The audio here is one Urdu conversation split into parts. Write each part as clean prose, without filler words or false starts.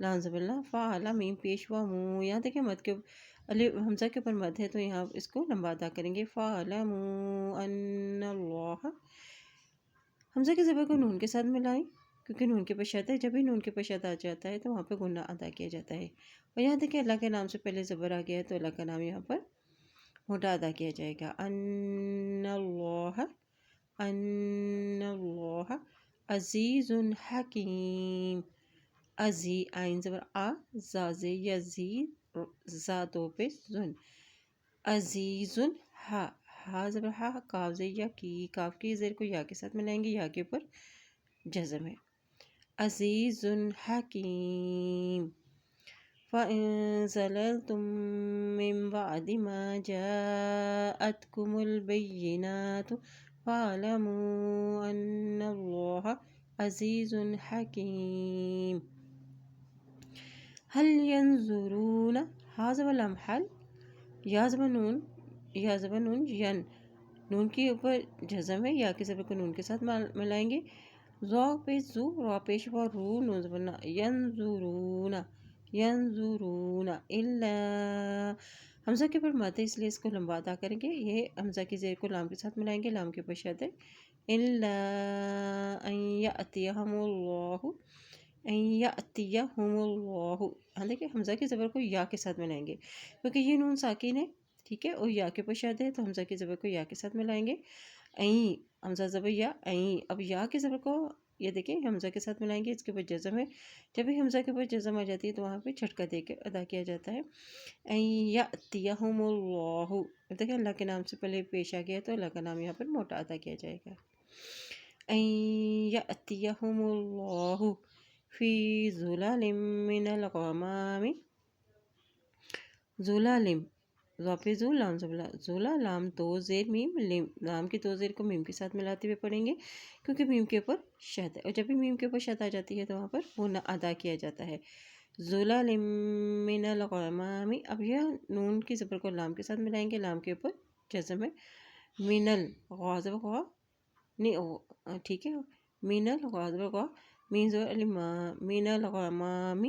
لام زبر لا، فعلا میم پیش و مو، یہاں دیکھیں مد کے الف حمزہ کے اوپر مد ہے تو یہاں اس کو لمبا ادا کریں گے، فَاعْلَمُوا أَنَّ اللَّهَ، حمزہ کے زبر کو نون کے ساتھ ملائیں کیونکہ نون کے پشت ہے، جب بھی نون کے پشت آ جاتا ہے تو وہاں پہ غنہ ادا کیا جاتا ہے، اور یہاں دیکھیں اللہ کے نام سے پہلے زبر آ گیا ہے تو اللہ کا نام یہاں پر موٹا ادا کیا جائے گا، ان اللہ، ان اللہ عزیز حکیم، ازی آئین زبر آ، زازے یزید، زا دو پہ زن، عزیز ہا، ہا زبر ہا، کاف زے یا کی، کاف کی زیر کو یا کے ساتھ ملائیں گے، یا کے اوپر جزم ہے، عزیز حکیم، فَإِن زَلَلْتُم مِّن بَعْدِ مَا جَاءَتْكُمُ الْبَيِّنَاتُ فَاعْلَمُوا أَنَّ اللَّهَ عَزِيزٌ حَكِيمٌ، هل ينظرون، ہا زبر لام حل، یا زبر نون، یا زبر نون ین، نون کے اوپر جزم ہے، یا کے زبر کو نون کے ساتھ ملائیں گے، زو پیش زو، را پیش و رو، نون زبر نا، ینظرون، ینظرون الا، حمزہ کے اوپر مد ہے اس لیے اس کو لمبا ادا کریں گے، یہ حمزہ کی زیر کو لام کے ساتھ ملائیں گے، لام کے اوپر شد ہے، الا ان یاتیہم اللہ، ان یاتیہم اللہ، ہاں دیکھیں حمزہ کی زبر کو یا کے ساتھ ملائیں گے کیونکہ یہ نون ساکن ہے، ٹھیک ہے، اور یا کے اوپر شد ہے تو حمزہ کی زبر کو یا کے ساتھ ملائیں گے، این، حمزہ زبر یا، این، اب یا کی زبر کو یہ دیکھیں حمزہ کے ساتھ ملائیں گے، اس کے اوپر جزم ہے، جب بھی حمزہ کے اوپر جزم آ جاتی ہے تو وہاں پہ جھٹکا دے کے ادا کیا جاتا ہے، این یاتیہم اللہ، دیکھیں اللہ کے نام سے پہلے پیش آ گیا ہے تو اللہ کا نام یہاں پر موٹا ادا کیا جائے گا، این یاتیہم اللہ فی ظلال من الغمام، ظلال، ذوپے زو لام زبلا، زولا لام تو زیر میم، لم، لام کی تو زیر کو میم کے ساتھ ملاتے ہوئے پڑھیں گے کیونکہ میم کے اوپر شد ہے، اور جب بھی میم کے اوپر شد آ جاتی ہے تو وہاں پر غنہ ادا کیا جاتا ہے، ظلال من الغمام، اب یہ نون کی زبر کو لام کے ساتھ ملائیں گے، لام کے اوپر جزم ہے، من الغا زبر غا، ٹھیک ہے، من الغا زبر غا، مین زبر الما، من الغمام،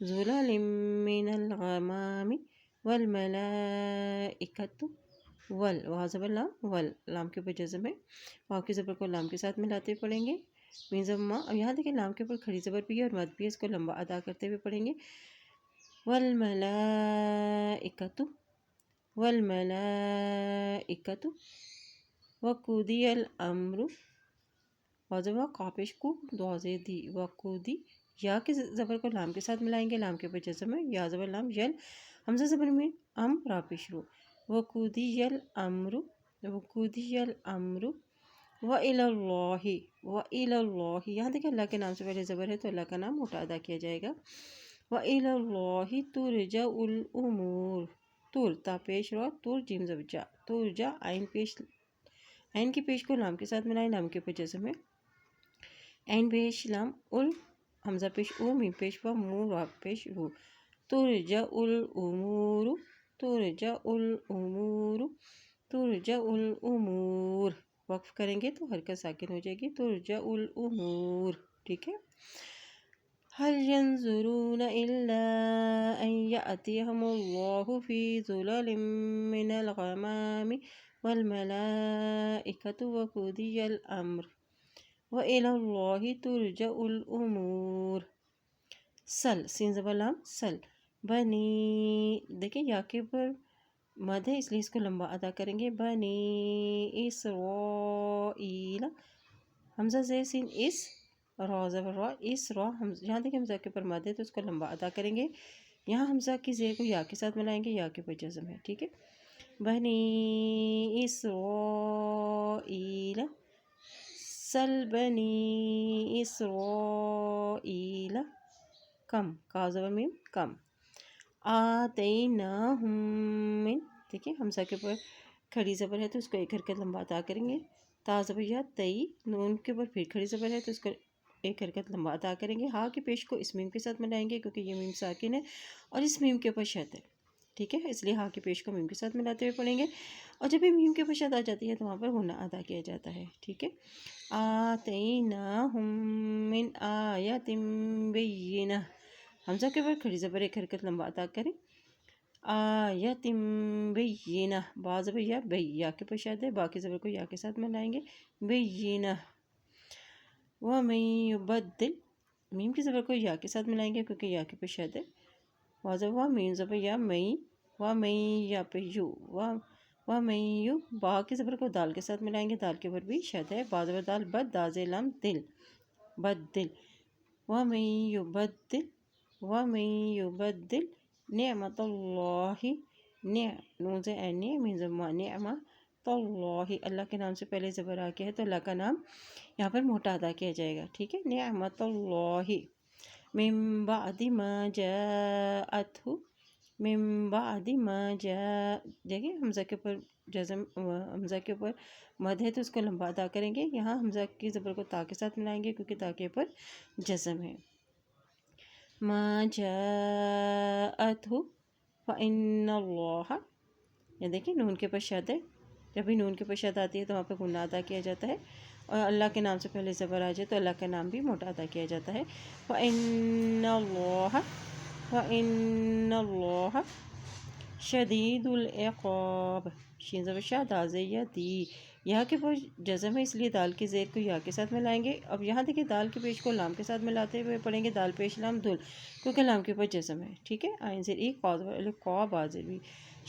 ظلال من الغمام والملائکۃ، ول، وہاں زبر لام، ول، لام کے اوپر جزم ہے، واو کی زبر کو لام کے ساتھ ملاتے ہوئے پڑھیں گے، مین زبر ما، اب یہاں دیکھیں لام کے اوپر کھڑی زبر بھی ہے اور مد بھی ہے، اس کو لمبا ادا کرتے ہوئے پڑھیں گے، والملائکۃ، والملائکۃ، وقضی الامر، واضح قاپش کو دو زیر دی، وقودی، یا کے زبر کو لام کے ساتھ ملائیں گے، لام کے اوپر جزم ہے، یا زبر لام یل، حمزہ زبر میں ام، را پیش رو، وقودی الامر، وقودی الامر، وَإِلَى اللَّهِ، وَإِلَى اللَّهِ، یہاں دیکھیں اللہ کے نام سے پہلے زبر ہے تو اللہ کا نام موٹا ادا کیا جائے گا، وَإِلَى اللَّهِ تُرْجَعُ الْأُمُورُ، تور، تا پیش رو، تور جیم زبر جا، ترجع، عین پیش، عین کی پیش کو لام کے ساتھ ملائیں، لام کے اوپر جزم ہے، عین پیش لام، ال، حمزہ پیش او، میم پیش و، مو، را پیش رو، ترجع الامور، ترجع الامور، ترجع الامور، وقف کریں گے تو حرکت ساکن ہو جائے گی، ترجع الامور، ٹھیک ہے، هل ينظرون الا ان یاتیہم اللہ فی ظلال من الغمام والملائکۃ وقضی الامر وَإِلَى اللَّهِ تُرْجَعُ الْأُمُورُ، سل، سین زبر لام، سل، بنی، دیکھیں یا کے اوپر مد ہے اس لیے اس کو لمبا ادا کریں گے، بنی اسرائیل، حمزہ زیر سین اس، را زبر را، اس را، یہاں دیکھیں حمزہ کے اوپر مد ہے تو اس کو لمبا ادا کریں گے، یہاں حمزہ کی زیر کو یا کے ساتھ ملائیں گے، یا کے اوپر جزم ہے، ٹھیک ہے، بنی اسرائیل، سل بنی اسرائیل، کم، کا زبر میم، کم، آتیناہم من، دیکھیں حمزہ کے اوپر کھڑی زبر ہے تو اس کو ایک حرکت لمبا ادا کریں گے، تا زبر یا، تئی، نون کے اوپر پھر کھڑی زبر ہے تو اس کو ایک حرکت لمبا ادا کریں گے، ہا کی پیش کو اس میم کے ساتھ ملائیں گے کیونکہ یہ میم ساکن ہے اور اس میم کے اوپر شد ہے، ٹھیک ہے، اس لیے ہا کی پیش کو میم کے ساتھ ملاتے ہوئے پڑھیں گے، اور جب بھی میم کے اوپر شد آ جاتی ہے تو وہاں پر غنہ ادا کیا جاتا ہے، ٹھیک ہے، آتیناہم من آیۃ بینہ، حمزہ کے اوپر کھڑی زبر ایک حرکت لمبا ادا کریں. آیتم بینہ، با زبر یا، یا کے اوپر شد ہے، باقی زبر کو یا کے ساتھ ملائیں گے. بینہ. ومن یبدل، میم کی زبر کو یا کے ساتھ ملائیں گے کیونکہ یا کے اوپر شد ہے. وا زبر وا، میم زبر یا، مئی. ومن یا پہ یو، ومن یو. با کی زبر کو دال کے ساتھ ملائیں گے، دال کے اوپر بھی شد ہے. با زبر دال، بد، دا زیر لام، دل، بدل. ومن یبدل، ومن یبدل نعمت اللہ، نون سے مین زبر نعمت اللہ، اللہ کے نام سے پہلے زبر آ کے ہے تو اللہ کا نام یہاں پر موٹا ادا کیا جائے گا. ٹھیک ہے. نعمت اللہ من بعد ما جاءتہ، من بعد ما جاء، دیکھیں حمزہ کے اوپر جزم، حمزہ کے اوپر مد ہے تو اس کو لمبا ادا کریں گے. یہاں حمزہ کی زبر کو تا کے ساتھ ملائیں گے کیونکہ تا کے اوپر جزم ہے. ما جاءتہ فإن اللہ، یہ دیکھیں نون کے اوپر شد ہے، جب بھی نون کے اوپر شد آتی ہے تو وہاں پہ غنہ ادا کیا جاتا ہے، اور اللہ کے نام سے پہلے زبر آ جائے تو اللہ کا نام بھی موٹا ادا کیا جاتا ہے. فإن اللہ، فإن اللہ شدید العقاب، شین زبر شا، دا زیر یا، دی. یہاں کے اوپر جزم ہے اس لیے دال کی زیر کو یا کے ساتھ ملائیں گے. اب یہاں دیکھیں دال کے پیش کو لام کے ساتھ ملاتے ہوئے پڑھیں گے، دال پیش لام دل، کیونکہ لام کے اوپر جزم ہے. ٹھیک ہے. آئین زیر ای، قا زبر الف، قا، با زیر بھی.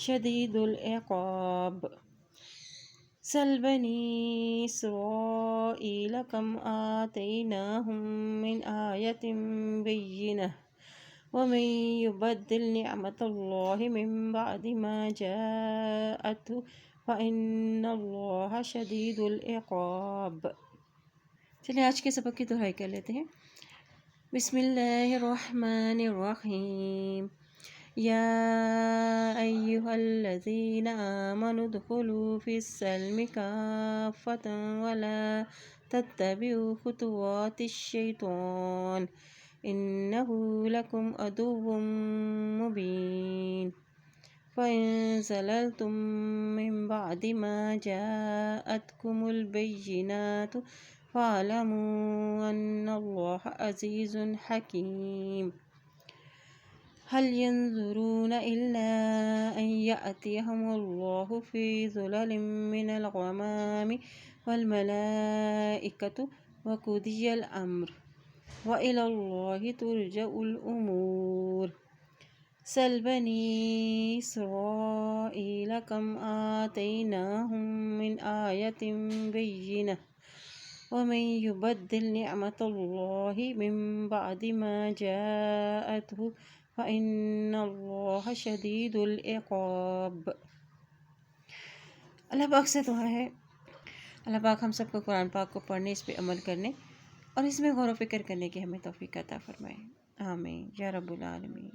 شدید العقاب. سل بنی اسرائیل کم آتیناہم من آیت بینہ ومن یبدل نعمت اللہ من بعد ما جاءتہ فإن اللہ شدید العقاب. چلیے آج کے سبق کی دہرائی کر لیتے ہیں. بسم اللہ الرحمن الرحیم. یا ایہا الذین آمنوا ادخلوا فی السلم کافۃ ولا تتبعوا خطوات الشیطان انہ لکم عدو مبین. فإن زللتم من بعد ما جاءتکم البینات فاعلموا ان اللہ عزیز حکیم. هل ينظرون إلا أن يأتيهم الله في ظلل من الغمام والملائكة وقضي الأمر وإلى الله ترجع الأمور. سل بني إسرائيل كم آتيناهم من آية بينة ومن يبدل نعمة الله من بعد ما جاءته فإن اللہ شدید العقاب. اللہ پاک سے دعا ہے اللہ پاک ہم سب کو قرآن پاک کو پڑھنے، اس پہ عمل کرنے اور اس میں غور و فکر کرنے کی ہمیں توفیق عطا فرمائے. آمین یا رب العالمین.